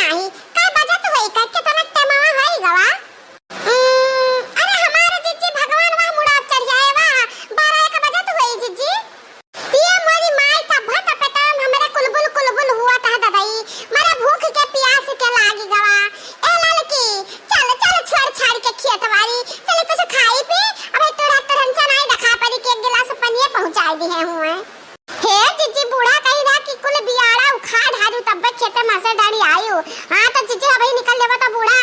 नाही काय बजत होई का कितना टेमावा होई गवा। अरे हमारे जीजी भगवान वहां मुड़ा चढ़ जाए वा 12 1 बजत होई जीजी। ये मोरी माई का भट पेटन हमरे कुलबुल हुआ था दादाई मारा भूख के प्यास के लागी गवा। ए लड़की चल चल छोड़ छाड़ के खेतवारी चले कुछ खाई पी अबे तोरा तुरंत नहीं रखा परी के एक गिलास पानी पहुंचा दी है हुए। हे जीजी बूढ़ा कही रहा कि कुल बियाड़ा उखाड़ हारू तब खेते में से डाली आयु। हां तो जीजी अभी निकल लेवा तो बूढ़ा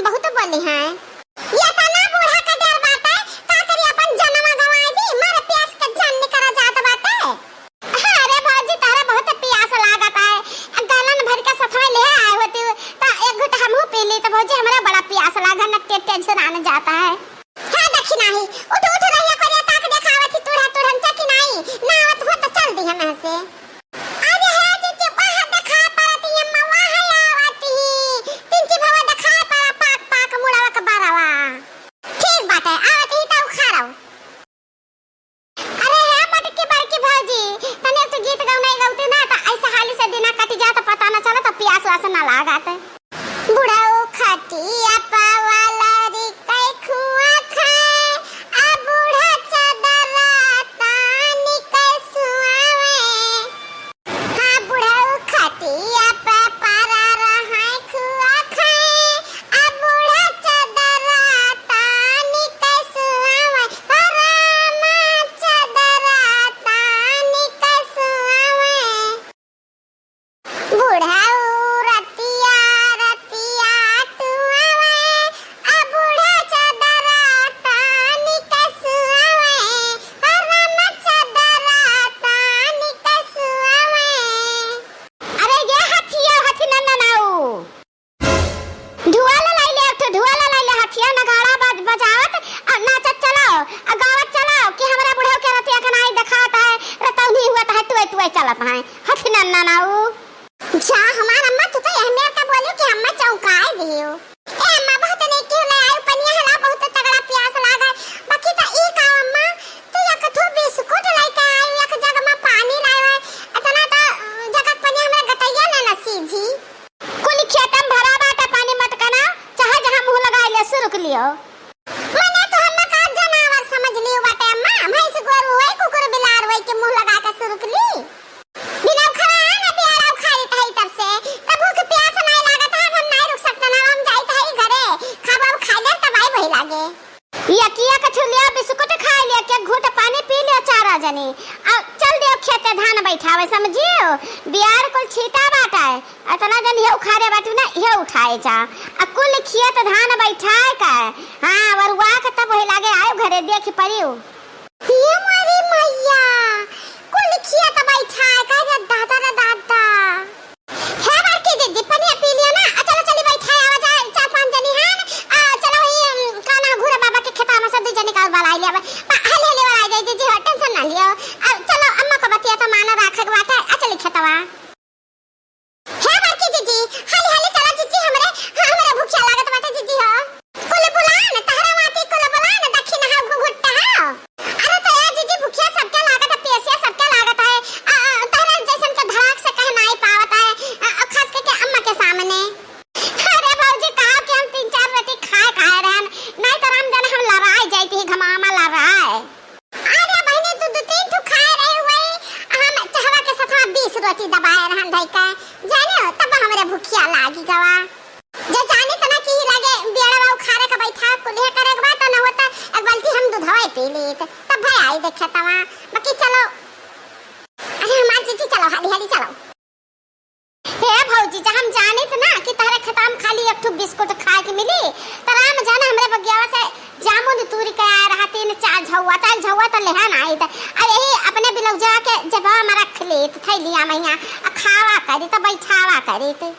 बहुत बोली है ये तना बूढ़ा का डर बात है का करी अपन जन्म गवाई दी मारे प्यास के जान निकल जात बात है। अरे भौजी तारा बहुत प्यास लागत है गलन भर के सफा ले आए होती तो एक घुट हमहू पी ली तो भौजी हमरा बड़ा प्यास लागा न टेंशन आने जाता है। हां देखी नहीं उठ उठ रहिया करिया ताक देखावत थी तुरा तुरंत की नहीं ना आवत हो तो चल दी हम से। अरे है जीजी बाहर देखा परती अम्मा वहां आवती तिनची भवा देखा पर पाक पाक मुड़ावा के बारावा ठीक बात है आवती तो खाराओ। अरे है मटकी बड़की भौजी तने तो गीत गाउना गाउते ना तो ऐसे हाली से दिना कटी जा तो पता ना चला तो प्यास वास ना लागत। बुढ़ाओ खटिया पावाला री कई खुआ खाए आ बूढ़ा चदरा तानी कैसुआवे। हां बुढ़ाओ खटिया पे पारा रहा खुआ खाए आ बूढ़ा चदरा तानी कैसुआवे। रामा चदरा तानी कैसुआवे। बुढ़ाओ रतिया रतिया तुआवे आ बूढ़ा चदरा तानी कैसुआवे। रामा चदरा तानी कैसुआवे। अरे ये हथिया हथी नन्नाऊ धुआला लाइले तो धुआला लाइले हथिया नगाड़ा बजावत नाचत चलो गावत चलो कि हमरा बुढ़ऊ के रतिया के नहीं दिखाता है रतौनी हुआ है तुए चलत है हथी नन्नाऊ। जा हमार अम्मा तू तो अहमियत का बोलियो कि अम्मा चौंकाए दियो। ए अम्मा बहुत नहीं क्यों ले आयो पनिया हला बहुत तगड़ा प्यास लागा बाकी तो ई का अम्मा तू एक थो बिस्कुट लेके आयो एक जग में पानी लायो इतना तो जग पनिया हमरा गतैया ले ना सीधी कुल खेतम भरा बाटा पानी मत कना चाहे जहां मुंह लगाए ले सुरुक लियो। मने तो हम का जानवर समझ लियो बाटे अम्मा भैंस गोरु होय कुकुर बिलार होय के मुंह लगा के सुरुक ली बिना खरा ना बियाड़ा खाई ताई तब से तब भूख प्यास नहीं लागत है हम नहीं रुक सकते ना हम जाई ताई घरे खाबा खा ले तब आई वही लागे। यकिया के ठुलिया बिस्कुट खा लिया के घूट पानी पी लिया चारा जनी अब चल दियो खेते धान बैठावे समझियो बियाड़ कुल छीटा बाटा है इतना जन ये उखाड़े बाटू ना ये उठाए जा आ कुल खेत धान बैठाए का। हां वरुआ के तब वही लागे आयो घरे देख परियो ये मारी मैया कुल खेत बैठाए का रे दादा रे दादा। है बाकी दीदी पानी पी लिया ना चलो चली बैठाए आवा जा चार पांच जनी हन चलो ये काना घुरे बाबा के खेता में से दो जनी का बलाई लिया हले हले वाला जाई दीदी टेंशन ना लियो चलो अम्मा को बतिया तो माना राखे के बाटे चली खेतवा। है बाकी दीदी हले हले चला जीजी हमरे भूखिया लागत बाटे जीजी हो कुल बुलान तारा माटी कुल बुलान दक्षिण हा घुट्टा हा। अरे तो यार जीजी भूखिया सबके लागत है पैसे सबके लागत है तारा जैसन के धड़ाक से कह नहीं पावत है खास करके अम्मा के सामने। अरे भौजी कहा कि हम 3-4 रोटी खाए रहन नहीं तो राम जन हम लड़ाई जाती घमामा लड़ाई। अरे बहने तू 2-3 ठो खाए रहे हुए हम चाहवा के साथ 20 रोटी दबाए रहन भाई का जाने तब हमरे भूखिया लागी गवा जे जाने तना की लगे बेड़वा उखाड़े का बैठा कुल्हे करे के बात ना होता एक बाल्टी हम दूधवा पी लेत तब भाई आई देखे तवा बाकी चलो। अरे हमार जीजी चलो हाली हाली चलो। हे भौजी जा हम जाने त ना कि तारे खताम खाली एक ठो बिस्कुट खाए के मिली त राम जाने हमरे बगियावा से जामुन तूरी के आ रहा 3-4 झौवा तो लेहन आई त अरे ही अपने बिलौजा के जब हम रख ले त थैलिया मैया खावा करी त बैठावा करी त